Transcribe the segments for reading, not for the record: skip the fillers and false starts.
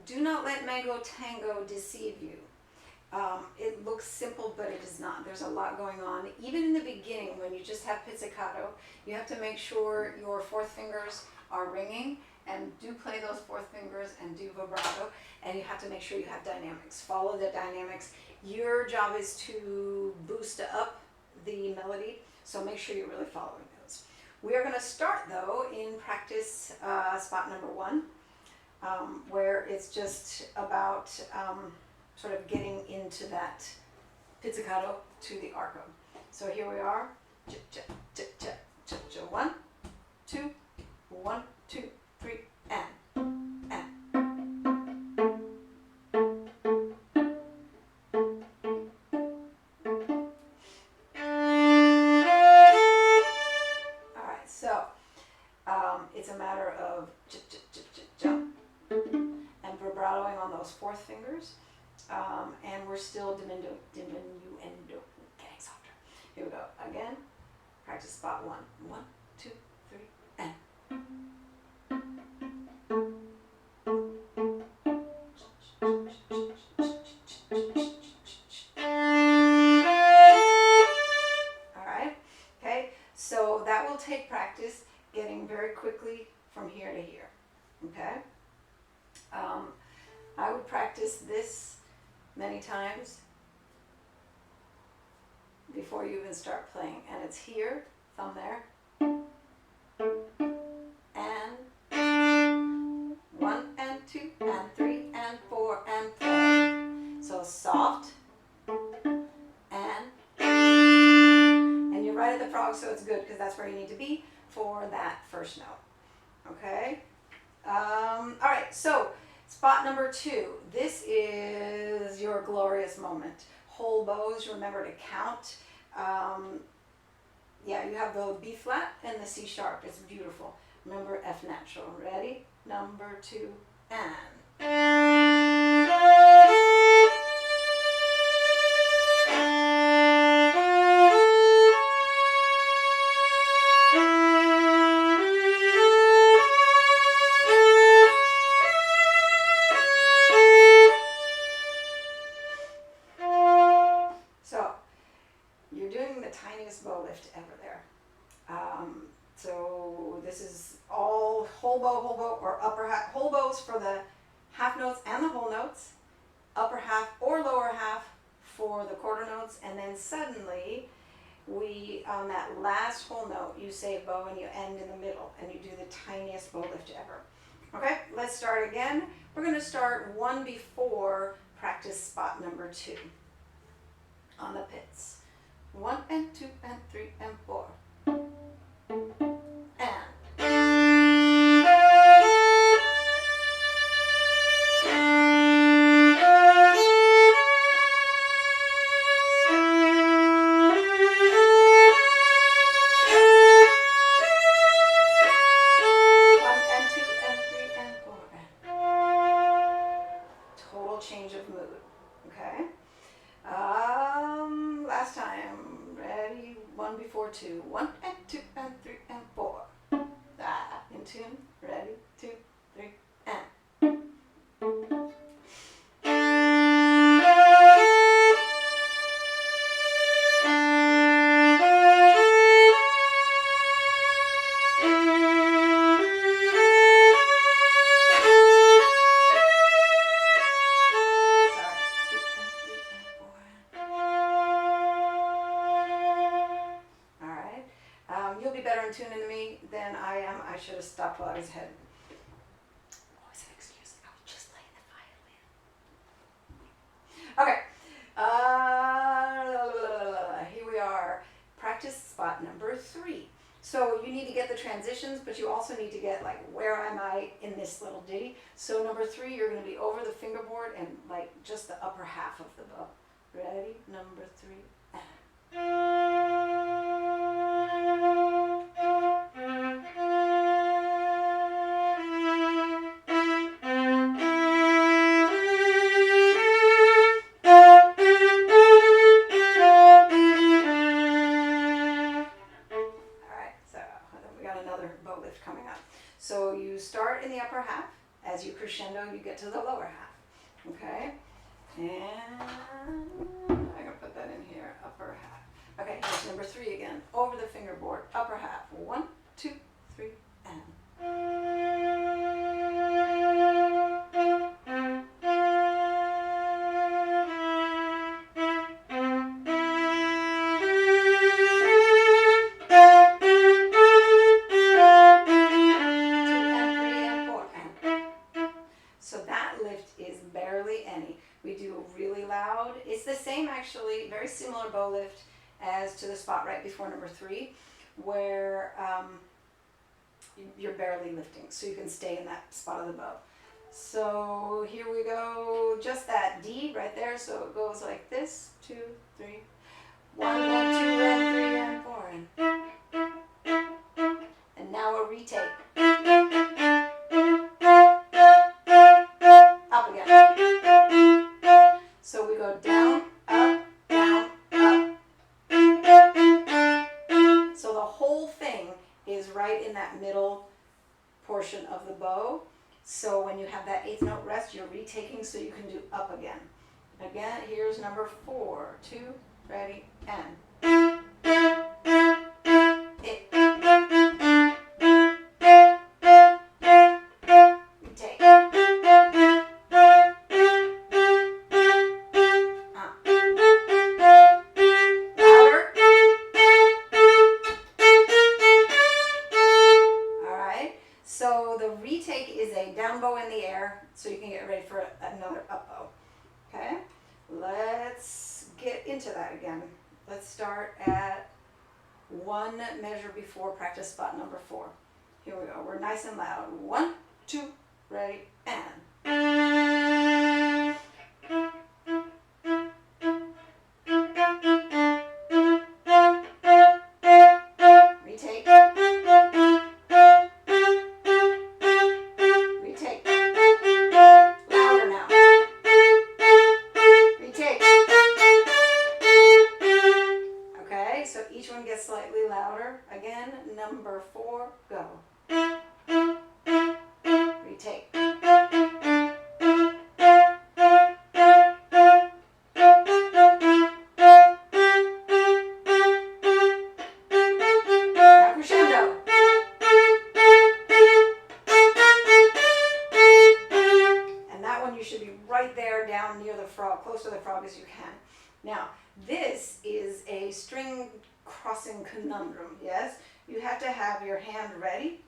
do not let Mango Tango deceive you. It looks simple, but it is not. There's a lot going on. Even in the beginning, when you just have pizzicato, you have to make sure your fourth fingers are ringing, and do play those fourth fingers and do vibrato, and you have to make sure you have dynamics. Follow the dynamics. Your job is to boost up the melody, so make sure you're really following those. We are going to start, though, in practice spot number 1, where it's just about sort of getting into that pizzicato to the arco. So here we are. One, two, 1, 2, 3, and. All right, so it's a matter of jump and vibratoing on those fourth fingers. And we're still diminuendo, getting softer. Here we go. Again, practice spot 1. 1, 2, 3, and. All right. Okay. So that will take practice getting very quickly from here to here. Okay. I would practice this many times before you even start playing. And it's here, thumb there, and 1 and 2 and 3 and 4 and play. So soft, and you're right at the frog, so it's good because that's where you need to be for that first note. Okay? All right, so spot number 2. This is your glorious moment. Whole bows, remember to count. Yeah, you have the B flat and the C sharp. It's beautiful. Remember F natural. Ready? Number 2, and. Bow lift ever there. So this is all whole bow, or upper half. Whole bows for the half notes and the whole notes, upper half or lower half for the quarter notes, and then suddenly on that last whole note, you say bow and you end in the middle, and you do the tiniest bow lift ever. Okay, let's start again. We're going to start 1 before practice spot number 2 on the pits. 1 and 2 and 3 and 4. And. Total change of mood. Okay? Last time. Ready? 1 before 2. 1 and 2 and 3 and 4. In tune. Ready? 2, 3, and. You'll be better in tune than me than I am. I should have stopped while I was ahead. Always an excuse. I was just playing the violin. Okay. Here we are. Practice spot number 3. So you need to get the transitions, but you also need to get like where am I in this little ditty. So number 3, you're going to be over the fingerboard and like just the upper half of the bow. Ready? Number 3. So you start in the upper half as you crescendo, you get to the lower half. Okay? And I'm going to put that in here, upper half. Okay, here's number 3 again. Over the fingerboard, upper half. 1, 2, 3, and. So that lift is barely any. We do really loud. It's the same actually, very similar bow lift as to the spot right before number 3, where you're barely lifting, so you can stay in that spot of the bow. So here we go, just that D right there, so it goes like this, 2, 3, 1, 2, and 3, and 4, and now a retake. Up again. So we go down, up, down, up. So the whole thing is right in that middle portion of the bow. So when you have that 8th note rest, you're retaking so you can do up again. Again, here's number 4. 2, ready, and. Retake. Louder. Alright, so the retake is a down bow in the air, so you can get ready for another up bow. Okay, let's get into that again. Let's start at 1 measure before practice spot number 4. Here we go. We're nice and loud. 1, 2, ready, and. Retake. Retake. Louder now. Retake. Okay, so each one gets slightly louder. Again, number 4, go. Retake. Now crescendo. And that one you should be right there down near the frog, close to the frog as you can. Now, this is a string crossing conundrum, yes? You have to have your hand ready.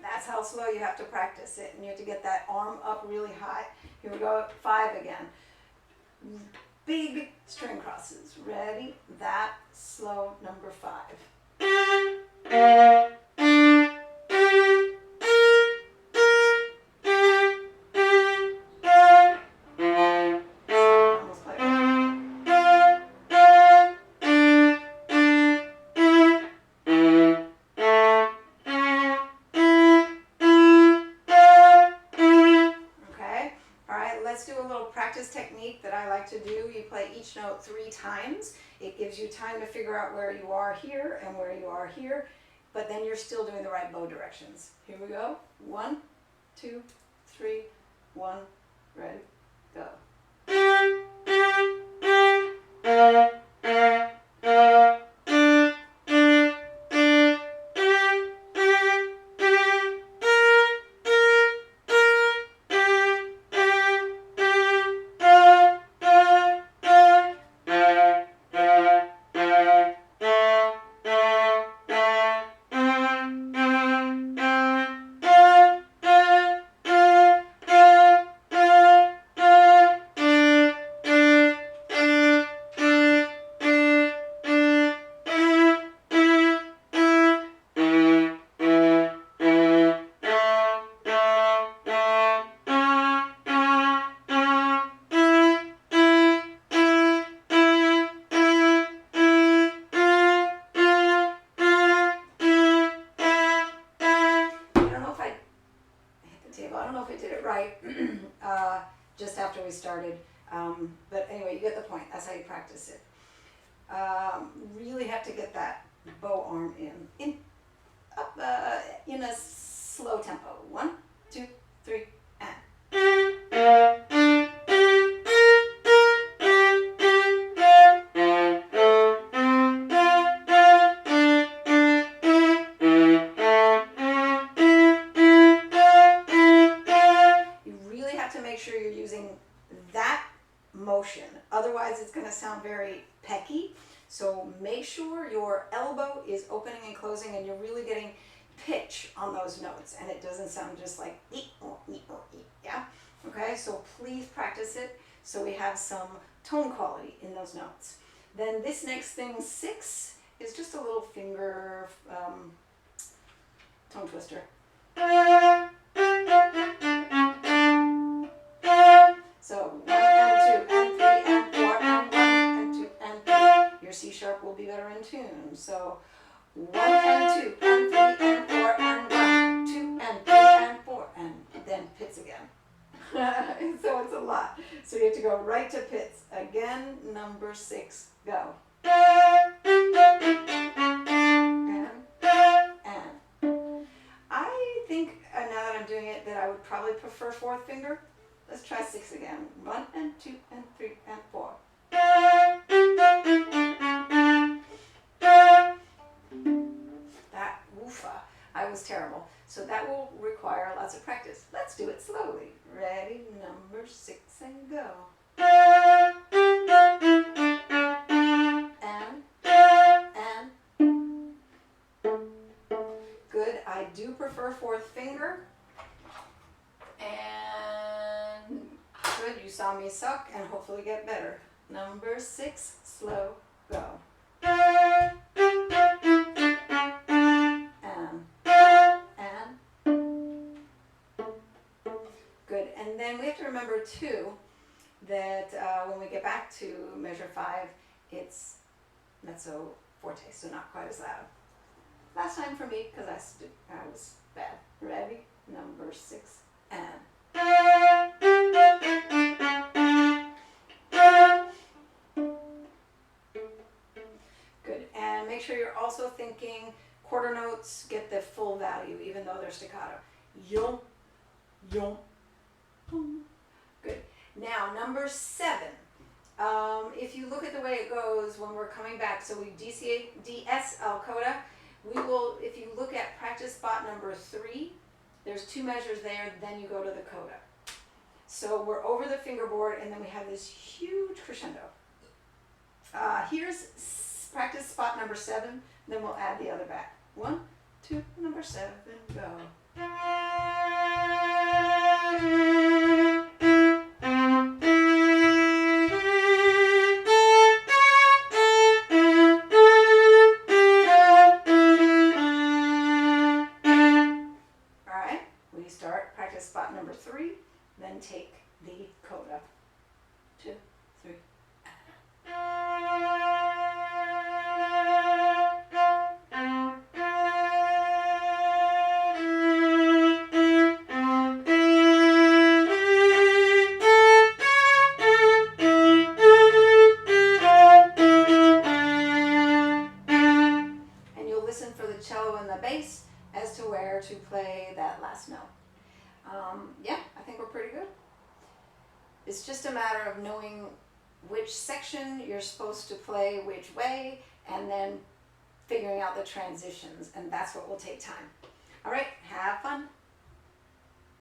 That's how slow you have to practice it, and you have to get that arm up really high. Here we go, 5 again. Big string crosses. Ready? That slow, number 5. Almost like okay. All right, let's do a little practice technique that I like to do. You play each note 3 times. It gives you time to figure out where you are here and where you are here, but then you're still doing the right bow directions. Here we go. 1, 2, 3, 1, ready, go. just after we started. But anyway, you get the point. That's how you practice it. Really have to get that bow arm in up in a slow tempo. 1, 2, 3, and. You really have to make sure you're using that motion. Otherwise, it's going to sound very pecky. So make sure your elbow is opening and closing and you're really getting pitch on those notes and it doesn't sound just like ee or ee or ee, yeah? Okay, so please practice it so we have some tone quality in those notes. Then this next thing, 6, is just a little finger tongue twister. So 1 and 2 and 3 and 4 and 1 and 2 and 3. Your C sharp will be better in tune. So 1 and 2 and 3 and 4 and 1, 2 and 3 and 4 and then pits again. So it's a lot. So you have to go right to pits. Again, number 6, go. And. I think now that I'm doing it that I would probably prefer 4th finger. Let's try 6 again. 1 and 2 and 3 and 4. That woofa, I was terrible. So that will require lots of practice. Let's do it slowly. Ready? Number 6 and go. And. Good. I do prefer 4th finger. And good, you saw me suck and hopefully get better. Number 6, slow, go. And. Good, and then we have to remember too that when we get back to measure 5, it's mezzo forte, so not quite as loud. Last time for me, because I was bad. Ready? Number 6, and. Good, and make sure you're also thinking quarter notes get the full value, even though they're staccato. Yum, yum, boom. Good. Now, number 7. If you look at the way it goes when we're coming back, so we DS al coda, we will, if you look at practice spot number 3, there's 2 measures there, then you go to the coda. So we're over the fingerboard and then we have this huge crescendo. Here's practice spot number 7, then we'll add the other back. 1, 2, number 7, go. Start practice spot number 3, then take the coda. 2, 3. And you'll listen for the cello and the bass as to where to play that last note. Yeah, I think we're pretty good. It's just a matter of knowing which section you're supposed to play which way and then figuring out the transitions, and that's what will take time. All right, have fun.